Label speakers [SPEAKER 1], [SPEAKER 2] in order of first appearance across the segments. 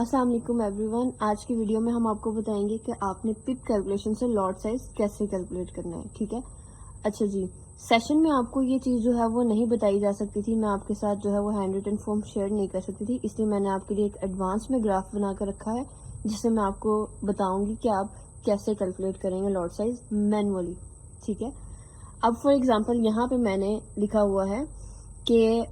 [SPEAKER 1] अस्सलाम वालेकुम एवरीवन। आज की वीडियो में हम आपको बताएंगे कि आपने पिप कैलकुलेशन से लॉट साइज कैसे कैलकुलेट करना है। ठीक है, अच्छा जी। सेशन में आपको ये चीज़ जो है वो नहीं बताई जा सकती थी, मैं आपके साथ जो है वो हैंड रिटन फॉर्म शेयर नहीं कर सकती थी, इसलिए मैंने आपके लिए एक एडवांस में ग्राफ बना कर रखा है जिससे मैं आपको बताऊंगी कि आप कैसे कैलकुलेट करेंगे लॉट साइज मैनुअली। ठीक है, अब फॉर एग्जाम्पल यहाँ पे मैंने लिखा हुआ है कि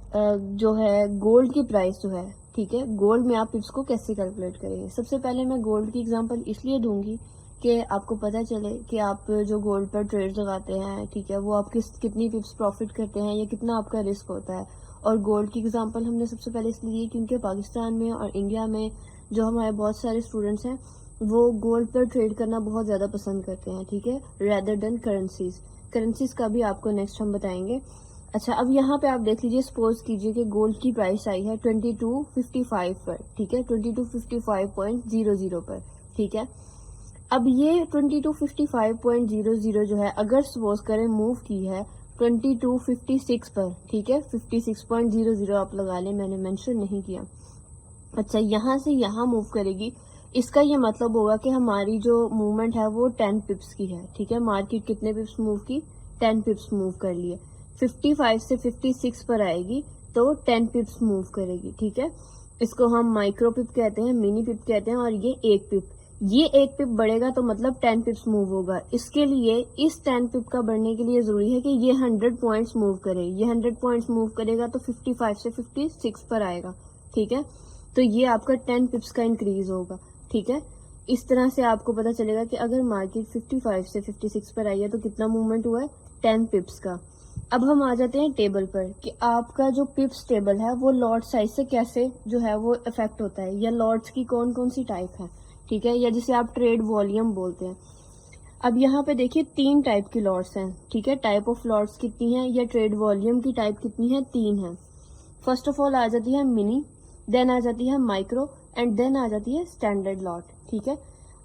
[SPEAKER 1] जो है गोल्ड की प्राइस जो है, ठीक है, गोल्ड में आप पिप्स को कैसे कैलकुलेट करेंगे। सबसे पहले मैं गोल्ड की एग्जांपल इसलिए दूंगी कि आपको पता चले कि आप जो गोल्ड पर ट्रेड लगाते हैं, ठीक है, वो आप कितनी पिप्स प्रॉफिट करते हैं या कितना आपका रिस्क होता है। और गोल्ड की एग्जांपल हमने सबसे पहले इसलिए क्योंकि पाकिस्तान में और इंडिया में जो हमारे बहुत सारे स्टूडेंट्स हैं वो गोल्ड पर ट्रेड करना बहुत ज़्यादा पसंद करते हैं, ठीक है, रेदर देन करेंसीज का भी आपको नेक्स्ट हम बताएंगे। अच्छा, अब यहाँ पे आप देख लीजिए, सपोज कीजिए कि गोल्ड की प्राइस आई है 2255 पर, ठीक है, 2255.00 पर, ठीक है। अब ये 2255.00 जो है, अगर सपोज करें मूव की है 2256 पर, ठीक है, 56.00 आप लगा लें, मैंने मेंशन नहीं किया। अच्छा, यहाँ से यहाँ मूव करेगी, इसका ये मतलब होगा कि हमारी जो मूवमेंट है वो 10 पिप्स की है, ठीक है। मार्केट कितने पिप्स मूव की, 10 पिप्स मूव कर लिए। 55 से 56 पर आएगी तो 10 पिप्स मूव करेगी, ठीक है। इसको हम माइक्रो पिप कहते हैं, मिनी पिप कहते हैं, और ये एक पिप बढ़ेगा तो मतलब 10 पिप्स मूव होगा। इसके लिए इस 10 पिप का बढ़ने के लिए जरूरी है कि ये 100 पॉइंट्स मूव करे। ये 100 पॉइंट्स मूव करेगा तो 55 से 56 पर आएगा, ठीक है। तो ये आपका 10 पिप्स का इंक्रीज होगा, ठीक है। इस तरह से आपको पता चलेगा कि अगर मार्केट 55 से 56 पर आई है तो कितना मूवमेंट हुआ है, 10 पिप्स का। अब हम आ जाते हैं टेबल पर कि आपका जो पिप्स टेबल है वो लॉट साइज से कैसे जो है वो इफेक्ट होता है, या लॉट्स की कौन कौन सी टाइप है, ठीक है, या जिसे आप ट्रेड वॉल्यूम बोलते हैं। अब यहाँ पे देखिए 3 टाइप की लॉट्स हैं, ठीक है। टाइप ऑफ लॉट्स कितनी है, या ट्रेड वॉल्यूम की टाइप कितनी है, 3 है। फर्स्ट ऑफ ऑल आ जाती है मिनी, देन आ जाती है माइक्रो, एंड देन आ जाती है स्टैंडर्ड लॉट, ठीक है।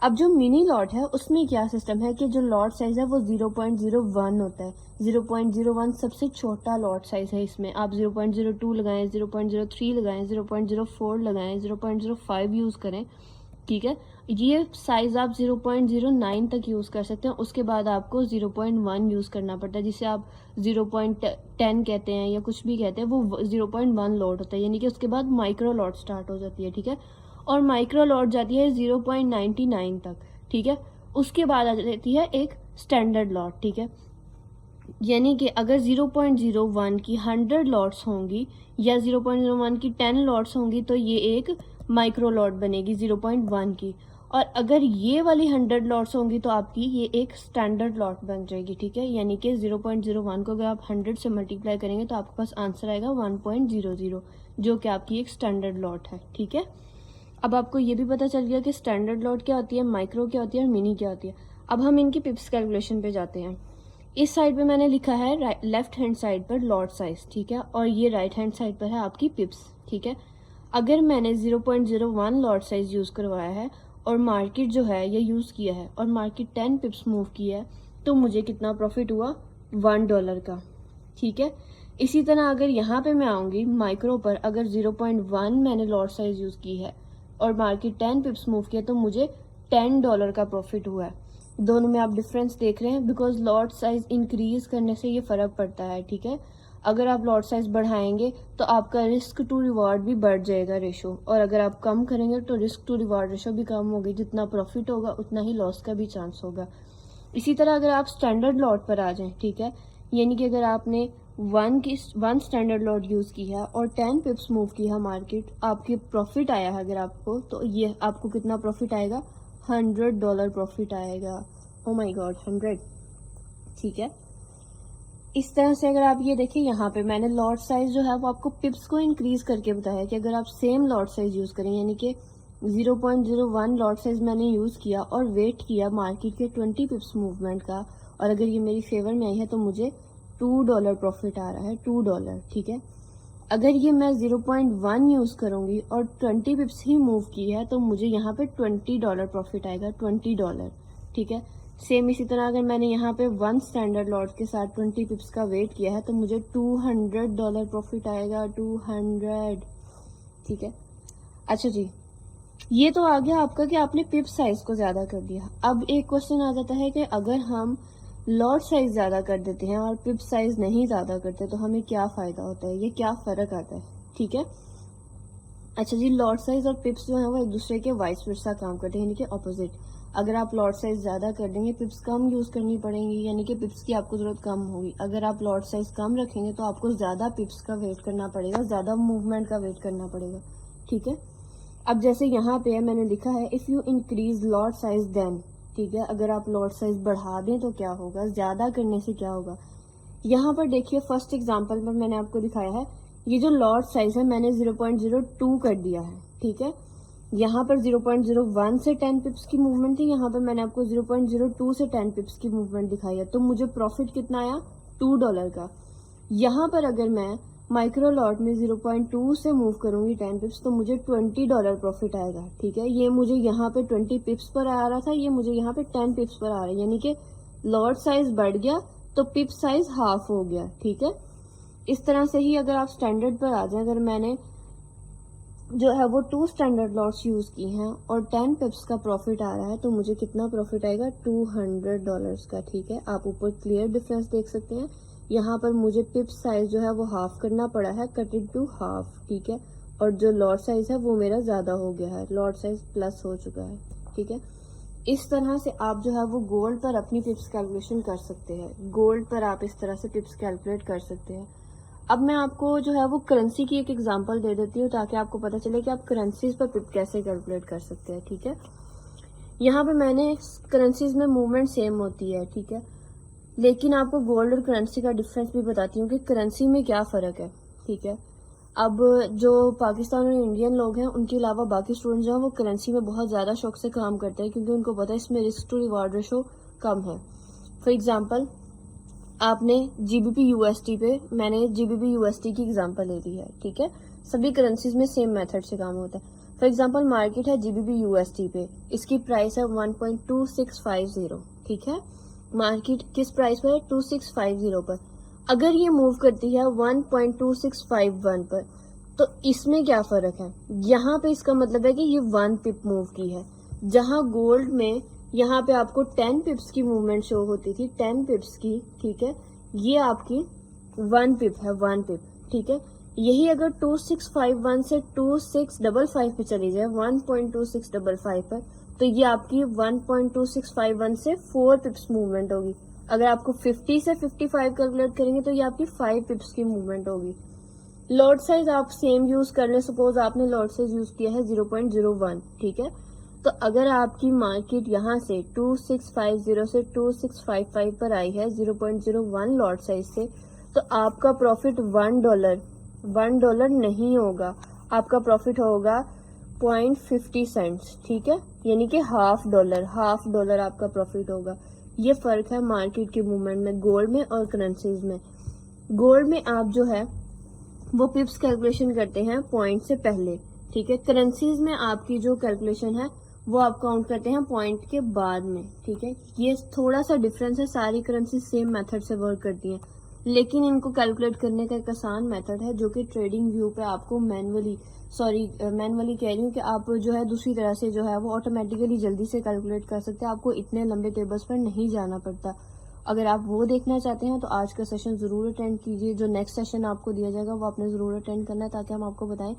[SPEAKER 1] अब जो मिनी लॉट है उसमें क्या सिस्टम है कि जो लॉट साइज है वो 0.01 होता है। 0.01 सबसे छोटा लॉट साइज है। इसमें आप 0.02 लगाएं, 0.03 लगाएं, 0.04 लगाएं, 0.05 यूज करें, ठीक है। ये साइज आप 0.09 तक यूज कर सकते हैं, उसके बाद आपको 0.1 यूज करना पड़ता है, जिसे आप 0.10 कहते हैं या कुछ भी कहते हैं, वो 0.1 लॉट होता है, यानी कि उसके बाद माइक्रो लॉट स्टार्ट हो जाती है, ठीक है। और माइक्रो लॉट जाती है 0.99 तक, ठीक है। उसके बाद आ जाती है एक स्टैंडर्ड लॉट, ठीक है। यानी कि अगर 0.01 की 100 लॉट्स होंगी या 0.01 की 10 लॉट्स होंगी तो ये एक माइक्रो लॉट बनेगी 0.1 की। और अगर ये वाली 100 लॉट्स होंगी तो आपकी ये एक स्टैंडर्ड लॉट बन जाएगी, ठीक है। यानी कि 0.01 को अगर आप 100 से मल्टीप्लाई करेंगे तो आपके पास आंसर आएगा 1.00, जो कि आपकी एक स्टैंडर्ड लॉट है, ठीक है। अब आपको ये भी पता चल गया कि स्टैंडर्ड लॉट क्या होती है, माइक्रो क्या होती है और मिनी क्या होती है। अब हम इनकी पिप्स कैलकुलेशन पे जाते हैं। इस साइड पे मैंने लिखा है लेफ्ट हैंड साइड पर लॉट साइज, ठीक है, और ये राइट हैंड साइड पर है आपकी पिप्स, ठीक है। अगर मैंने 0.01 लॉट साइज यूज करवाया है और मार्केट जो है ये यूज किया है और मार्केट 10 पिप्स मूव किया है तो मुझे कितना प्रॉफिट हुआ, $1 का, ठीक है। इसी तरह अगर यहाँ पे मैं आऊंगी माइक्रो पर, अगर 0.1 मैंने लॉट साइज यूज की है और मार्केट 10 पिप्स मूव किया तो मुझे $10 का प्रॉफिट हुआ है। दोनों में आप डिफरेंस देख रहे हैं, बिकॉज लॉट साइज इंक्रीज करने से ये फर्क पड़ता है, ठीक है। अगर आप लॉट साइज बढ़ाएंगे तो आपका रिस्क टू रिवॉर्ड भी बढ़ जाएगा रेशो, और अगर आप कम करेंगे तो रिस्क टू रिवॉर्ड रेशो भी कम होगी। जितना प्रॉफिट होगा उतना ही लॉस का भी चांस होगा। इसी तरह अगर आप स्टैंडर्ड लॉट पर आ जाएं, ठीक है, यानी कि अगर आपने वन स्टैंडर्ड लॉट यूज की है और 10 पिप्स मूव की है मार्केट, आपके प्रॉफिट आया है अगर आपको, तो ये आपको कितना प्रॉफिट आएगा, $100 प्रॉफिट आएगा। ओ माय गॉड, 100, ठीक है। इस तरह से अगर आप ये देखिए, यहाँ पे मैंने लॉट साइज जो है वो आपको पिप्स को इंक्रीज करके बताया कि अगर आप सेम लॉट साइज यूज करें, यानी कि 0.01 लॉट साइज मैंने यूज किया और वेट किया मार्केट के 20 पिप्स मूवमेंट का, और अगर ये मेरी फेवर में आई है तो मुझे $2 प्रॉफिट आ रहा है, $2, ठीक है। अगर ये मैं 0.1 यूज करूंगी और 20 पिप्स ही मूव की है तो मुझे यहाँ पे $20 प्रॉफिट आएगा, $20, ठीक है। सेम इसी तरह अगर मैंने यहाँ पे वन स्टैंडर्ड लॉट के साथ 20 पिप्स का वेट किया है तो मुझे $200 प्रॉफिट आएगा, 200, ठीक है। अच्छा जी, ये तो आ गया आपका कि आपने पिप साइज को ज्यादा कर दिया। अब एक क्वेश्चन आ जाता है कि अगर हम लॉट साइज ज्यादा कर देते हैं और पिप साइज नहीं ज्यादा करते तो हमें क्या फायदा होता है, ये क्या फर्क आता है, ठीक है। अच्छा जी, लॉट साइज और पिप्स जो है वो एक दूसरे के वाइस वर्सा काम करते हैं, यानी कि ऑपोजिट। अगर आप लॉट साइज ज्यादा कर देंगे पिप्स कम यूज करनी पड़ेंगी, यानी कि पिप्स की आपको जरूरत कम होगी। अगर आप लॉट साइज कम रखेंगे तो आपको ज्यादा पिप्स का वेट करना पड़ेगा, ज्यादा मूवमेंट का वेट करना पड़ेगा, ठीक है। अब जैसे यहाँ पे मैंने लिखा है if you increase lot size then, ठीक है, अगर आप लॉट साइज बढ़ा दें तो क्या होगा, ज्यादा करने से क्या होगा। यहाँ पर देखिए फर्स्ट एग्जांपल में मैंने आपको दिखाया है, ये जो लॉट साइज है मैंने 0.02 कर दिया है, ठीक है। यहाँ पर 0.01 से 10 पिप्स की मूवमेंट थी, यहाँ पर मैंने आपको 0.02 से 10 पिप्स की मूवमेंट दिखाई है, तो मुझे प्रॉफिट कितना आया, $2 का। यहाँ पर अगर मैं माइक्रो लॉट में 0.2 से मूव करूंगी 10 पिप्स तो मुझे $20 प्रॉफिट आएगा, ठीक है। ये मुझे यहाँ पे 20 पिप्स पर आ रहा था, ये मुझे यहाँ पे 10 पिप्स पर आ रहा है, यानी कि लॉट साइज बढ़ गया तो पिप साइज हाफ हो गया, ठीक है। इस तरह से ही अगर आप स्टैंडर्ड पर आ जाए, अगर मैंने जो है वो 2 स्टैंडर्ड लॉट्स यूज की हैं और 10 पिप्स का प्रॉफिट आ रहा है तो मुझे कितना प्रॉफिट आएगा, $200 का, ठीक है। आप ऊपर क्लियर डिफरेंस देख सकते हैं, यहाँ पर मुझे पिप साइज जो है वो हाफ करना पड़ा है, कट इट टू हाफ, ठीक है। और जो लॉट साइज है वो मेरा ज्यादा हो गया है, लॉट साइज प्लस हो चुका है, ठीक है। इस तरह से आप जो है वो गोल्ड पर अपनी पिप्स कैलकुलेशन कर सकते हैं, गोल्ड पर आप इस तरह से पिप्स कैलकुलेट कर सकते हैं। अब मैं आपको जो है वो करेंसी की एक एग्जांपल दे देती हूँ ताकि आपको पता चले कि आप करेंसीज पर पिप कैसे कैलकुलेट कर सकते हैं, ठीक है। यहाँ पे मैंने करेंसीज में मूवमेंट सेम होती है, ठीक है, लेकिन आपको गोल्ड और करेंसी का डिफरेंस भी बताती हूँ कि करेंसी में क्या फर्क है, ठीक है। अब जो पाकिस्तान और इंडियन लोग हैं उनके अलावा बाकी स्टूडेंट जो हैं वो करेंसी में बहुत ज़्यादा शौक से काम करते हैं क्योंकि उनको पता है इसमें रिस्क टू रिवार्ड रेशो कम है। फॉर एग्जांपल आपने जीबीपी यूएसटी पे, मैंने जीबीपी यूएसटी की एग्जांपल ले ली है, ठीक है। सभी करेंसीज में सेम मेथड से काम होता है। फॉर एग्जांपल मार्केट है जीबीपी यूएसटी पे, इसकी प्राइस है 1.2650, ठीक है। मार्केट किस प्राइस पर है, 2650 पर। अगर ये मूव करती है 1.2651 पर तो इसमें क्या फर्क है, यहाँ पे इसका मतलब है कि ये 1 पिप मूव की है, जहां गोल्ड में यहाँ पे आपको 10 पिप्स की मूवमेंट शो होती थी, 10 पिप्स की, ठीक है। ये आपकी 1 पिप है, 1 पिप, ठीक है। यही अगर 2651 से 2655 पे चली जाए, 1.2655 पर, तो ये आपकी 1.2651 से 4 पिप्स मूवमेंट होगी। अगर आपको 50 से 55 कैलकुलेट करेंगे तो ये आपकी 5 पिप्स की मूवमेंट होगी। लॉट साइज आप सेम यूज कर ले, सपोज आपने लॉट साइज यूज किया है 0.01, ठीक है। तो अगर आपकी मार्केट यहाँ से 2650 से 2655 पर आई है 0.01 लॉट साइज से, तो आपका प्रॉफिट $1 नहीं होगा, आपका प्रॉफिट होगा 0.50 सेंट्स, ठीक है, यानी कि हाफ डॉलर आपका प्रॉफिट होगा। ये फर्क है मार्केट के मूवमेंट में गोल्ड में और करेंसीज में। गोल्ड में आप जो है वो पिप्स कैलकुलेशन करते हैं पॉइंट से पहले, ठीक है। करेंसीज में आपकी जो कैलकुलेशन है वो आप काउंट करते हैं पॉइंट के बाद में, ठीक है। ये थोड़ा सा डिफरेंस है, सारी करेंसी सेम मेथड से वर्क करती हैं, लेकिन इनको कैलकुलेट करने का एक आसान मेथड है जो कि ट्रेडिंग व्यू पे आपको मैनुअली कह रही हूँ कि आप जो है दूसरी तरह से जो है वो ऑटोमेटिकली जल्दी से कैलकुलेट कर सकते हैं, आपको इतने लंबे टेबल्स पर नहीं जाना पड़ता। अगर आप वो देखना चाहते हैं तो आज का सेशन जरूर अटेंड कीजिए, जो नेक्स्ट सेशन आपको दिया जाएगा वो आपने जरूर अटेंड करना है ताकि हम आपको बताएं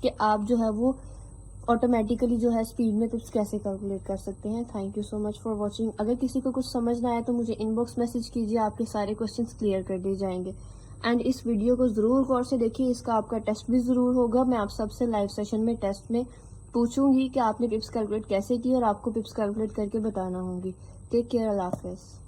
[SPEAKER 1] कि आप जो है वो ऑटोमेटिकली जो है स्पीड में टिप्स कैसे कैलकुलेट कर सकते हैं। Thank you so much for watching. अगर किसी को कुछ समझ ना आया तो मुझे इनबॉक्स मैसेज कीजिए, आपके सारे क्वेश्चंस क्लियर कर दिए जाएंगे। एंड इस वीडियो को जरूर गौर से देखिए, इसका आपका टेस्ट भी जरूर होगा। मैं आप सबसे लाइव सेशन में टेस्ट में पूछूंगी कि आपने टिप्स कैलकुलेट कैसे की और आपको टिप्स कैलकुलेट करके बताना होंगी। टेक केयर, अल्लाह हाफिज़।